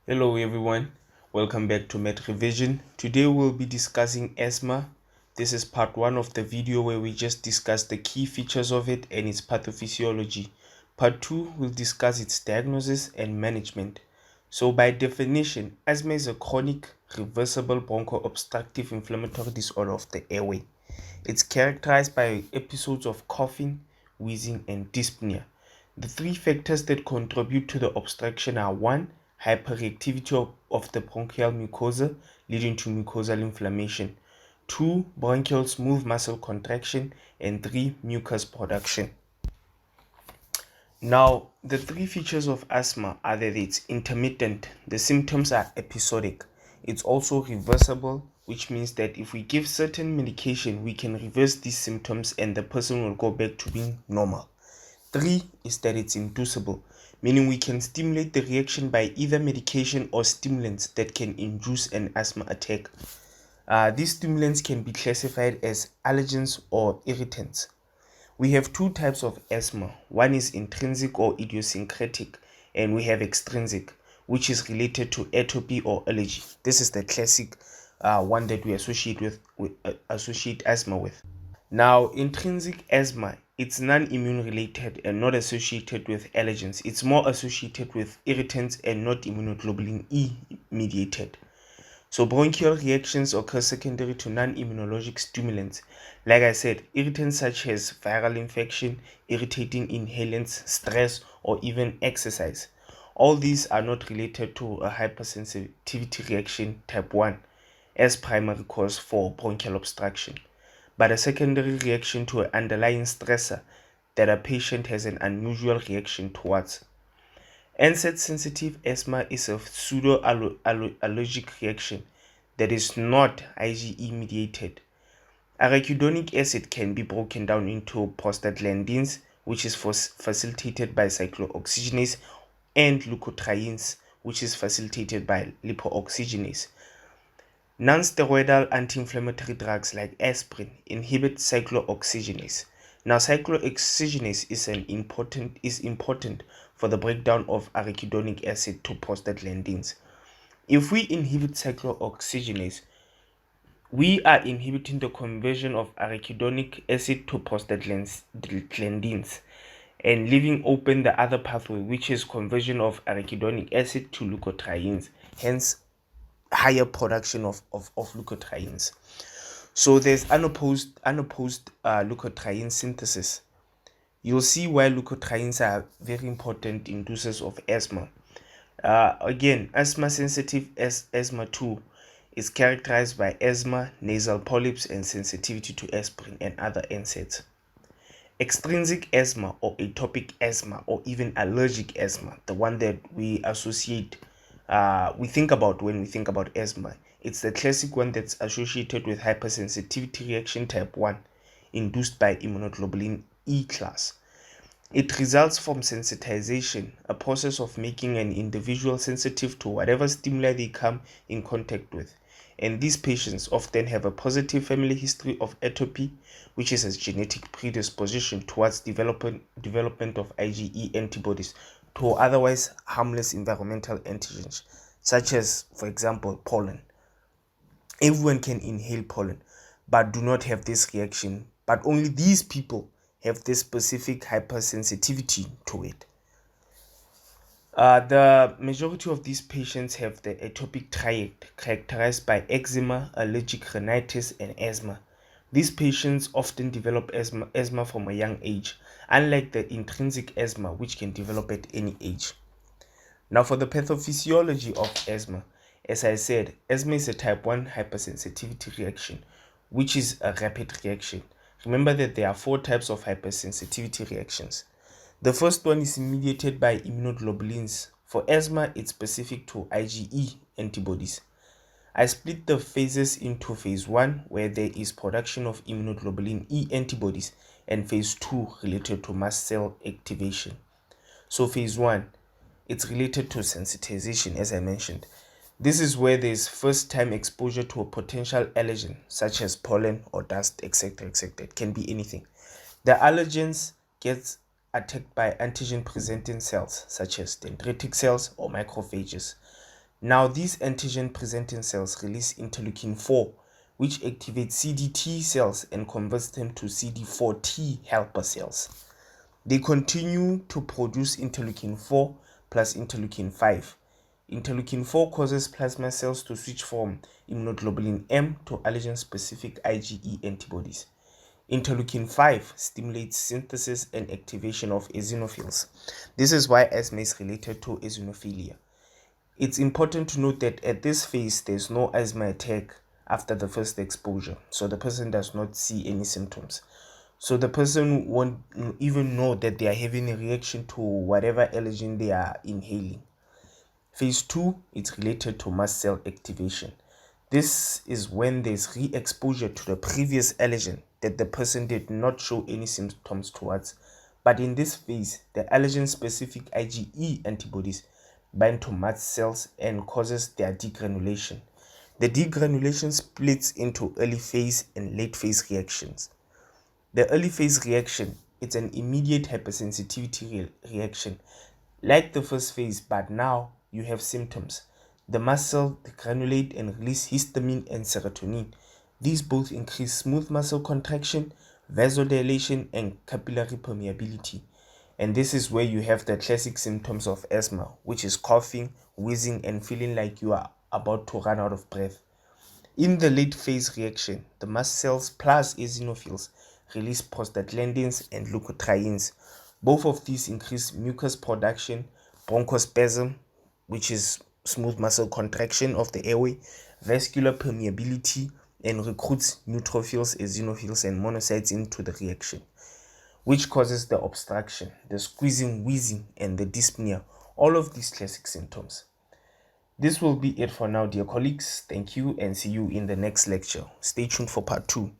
Hello everyone, welcome back to Med Revision. Today we'll be discussing asthma. This is part 1 of the video where we just discuss the key features of it and its pathophysiology. Part 2 will discuss its diagnosis and management. So by definition, asthma is a chronic, reversible broncho-obstructive inflammatory disorder of the airway. It's characterized by episodes of coughing, wheezing, and dyspnea. The three factors that contribute to the obstruction are 1. Hyperreactivity of the bronchial mucosa, leading to mucosal inflammation; 2. Bronchial smooth muscle contraction; and 3. Mucus production. Now, the three features of asthma are that it's intermittent, the symptoms are episodic. It's also reversible, which means that if we give certain medication, we can reverse these symptoms and the person will go back to being normal. 3 is that it's inducible, meaning we can stimulate the reaction by either medication or stimulants that can induce an asthma attack. These stimulants can be classified as allergens or irritants. We have two types of asthma. One is intrinsic or idiosyncratic, and we have extrinsic, which is related to atopy or allergy. This is the classic one that we associate asthma with. Now, intrinsic asthma, it's non-immune related and not associated with allergens. It's more associated with irritants and not immunoglobulin E mediated. So bronchial reactions occur secondary to non-immunologic stimulants. Like I said, irritants such as viral infection, irritating inhalants, stress, or even exercise. All these are not related to a hypersensitivity reaction type 1 as primary cause for bronchial obstruction, but a secondary reaction to an underlying stressor that a patient has an unusual reaction towards. NSAID-sensitive asthma is a pseudo-allergic reaction that is not IgE mediated. Arachidonic acid can be broken down into prostaglandins, which is facilitated by cyclooxygenase, and leukotrienes, which is facilitated by lipooxygenase. Non-steroidal anti-inflammatory drugs like aspirin inhibit cyclooxygenase. Now, cyclooxygenase is important for the breakdown of arachidonic acid to prostaglandins. If we inhibit cyclooxygenase, we are inhibiting the conversion of arachidonic acid to prostaglandins and leaving open the other pathway, which is conversion of arachidonic acid to leukotrienes, hence higher production of leukotrienes. So there's unopposed leukotriene synthesis. You'll see why leukotrienes are very important inducers of asthma. Again, asthma-sensitive asthma 2 is characterized by asthma, nasal polyps, and sensitivity to aspirin and other NSAIDs. Extrinsic asthma or atopic asthma or even allergic asthma, the one that we think about when we think about asthma. It's the classic one that's associated with hypersensitivity reaction type 1 induced by immunoglobulin E class. It results from sensitization, a process of making an individual sensitive to whatever stimuli they come in contact with. And these patients often have a positive family history of atopy, which is a genetic predisposition towards development of IgE antibodies to otherwise harmless environmental antigens, such as, for example, pollen. Everyone can inhale pollen, but do not have this reaction, but only these people have this specific hypersensitivity to it. The majority of these patients have the atopic triad characterized by eczema, allergic rhinitis, and asthma. These patients often develop asthma from a young age, unlike the intrinsic asthma, which can develop at any age. Now, for the pathophysiology of asthma, as I said, asthma is a type 1 hypersensitivity reaction, which is a rapid reaction. Remember that there are 4 types of hypersensitivity reactions. The first one is mediated by immunoglobulins. For asthma, it's specific to IgE antibodies. I split the phases into phase 1, where there is production of immunoglobulin E antibodies, and phase 2 related to mast cell activation. So phase 1, it's related to sensitization, as I mentioned. This is where there is first time exposure to a potential allergen, such as pollen or dust, etc., etc. It can be anything. The allergens get attacked by antigen presenting cells, such as dendritic cells or macrophages. Now, these antigen-presenting cells release interleukin-4, which activates CD8 cells and converts them to CD4 helper cells. They continue to produce interleukin-4 plus interleukin-5. Interleukin-4 causes plasma cells to switch from immunoglobulin M to allergen-specific IgE antibodies. Interleukin-5 stimulates synthesis and activation of eosinophils. This is why asthma is related to eosinophilia. It's important to note that at this phase, there's no asthma attack after the first exposure, so the person does not see any symptoms. So the person won't even know that they are having a reaction to whatever allergen they are inhaling. Phase 2, it's related to mast cell activation. This is when there's re-exposure to the previous allergen that the person did not show any symptoms towards. But in this phase, the allergen-specific IgE antibodies bind to mast cells and causes their degranulation. The degranulation splits into early phase and late phase reactions. The early phase reaction, it's an immediate hypersensitivity reaction like the first phase, but now you have symptoms. The mast cells degranulate and release histamine and serotonin. These both increase smooth muscle contraction, vasodilation, and capillary permeability. And this is where you have the classic symptoms of asthma, which is coughing, wheezing, and feeling like you are about to run out of breath. In the late phase reaction, the mast cells plus eosinophils release prostaglandins and leukotrienes. Both of these increase mucus production, bronchospasm, which is smooth muscle contraction of the airway, vascular permeability, and recruits neutrophils, eosinophils, and monocytes into the reaction, which causes the obstruction, the squeezing, wheezing, and the dyspnea, all of these classic symptoms. This will be it for now, dear colleagues. Thank you and see you in the next lecture. Stay tuned for part 2.